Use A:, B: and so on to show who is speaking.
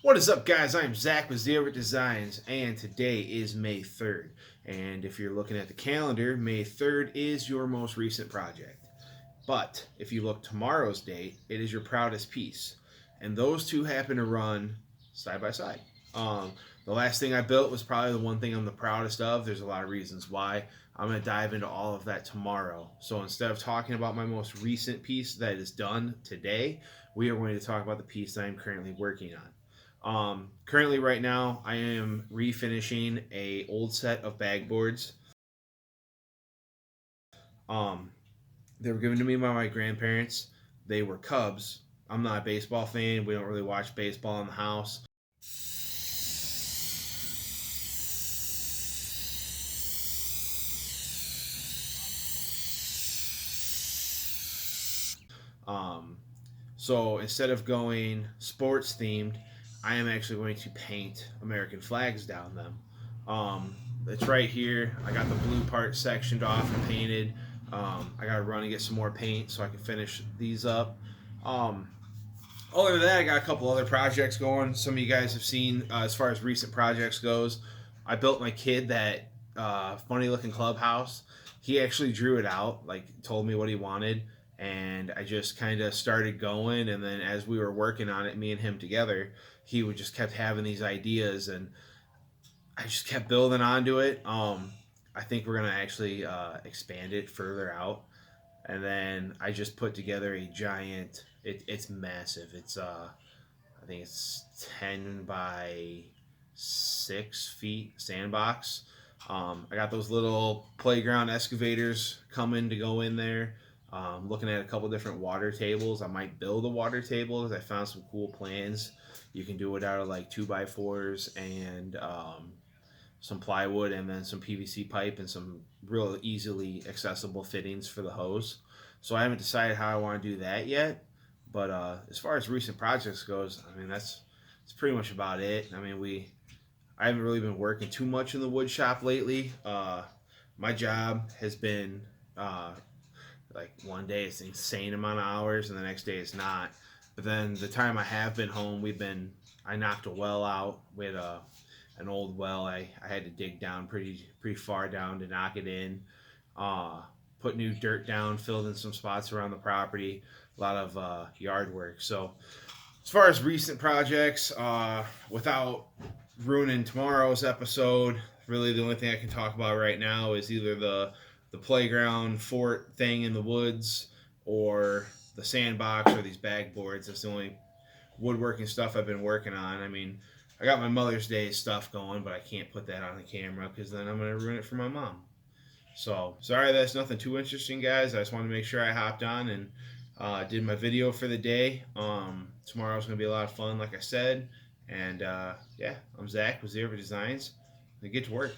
A: What is up, guys? I'm Zach with Zero Designs, and today is May 3rd. And if you're looking at the calendar, May 3rd is your most recent project. But if you look tomorrow's date, it is your proudest piece. And those two happen to run side by side. Um, the last thing I built was probably the one thing I'm the proudest of. There's a lot of reasons why. I'm going to dive into all of that tomorrow. So instead of talking about my most recent piece that is done today, we are going to talk about the piece that I'm currently working on. Currently, right now, I am refinishing a old set of bag boards. Um, they were given to me by my grandparents. They were Cubs. I'm not a baseball fan. We don't really watch baseball in the house. Um, so instead of going sports themed, I am actually going to paint American flags down them. Um, it's right here. I got the blue part sectioned off and painted. I got to run and get some more paint so I can finish these up. Um, Other than that, I got a couple other projects going. Some of you guys have seen as far as recent projects goes. I built my kid that funny looking clubhouse. He actually drew it out, like told me what he wanted, and I just kind of started going. And then as we were working on it, me and him together, he would just kept having these ideas, and I just kept building onto it. I think we're gonna actually expand it further out, and then I just put together a giant. It's massive. I think it's 10 by 6 feet sandbox. I got those little playground excavators coming to go in there. Looking at a couple different water tables. I might build a water table because I found some cool plans. You can do it out of like 2x4s and some plywood and then some PVC pipe and some real easily accessible fittings for the hose. So I haven't decided how I want to do that yet. But as far as recent projects goes, I mean that's pretty much about it. I haven't really been working too much in the wood shop lately. My job has been uh, like one day it's an insane amount of hours and the next day it's not. But then the time I have been home, I knocked a well out with an old well. I had to dig down pretty far down to knock it in. Uh, Put new dirt down, filled in some spots around the property. A lot of yard work. So as far as recent projects, without ruining tomorrow's episode, really the only thing I can talk about right now is either the playground fort thing in the woods or the sandbox or these bag boards. That's the only woodworking stuff I've been working on. I mean, I got my Mother's Day stuff going, but I can't put that on the camera because then I'm going to ruin it for my mom. So sorry, that's nothing too interesting, guys. I just wanted to make sure I hopped on and did my video for the day. Tomorrow's going to be a lot of fun, like I said. And yeah, I'm Zach with Zero Designs. I get to work.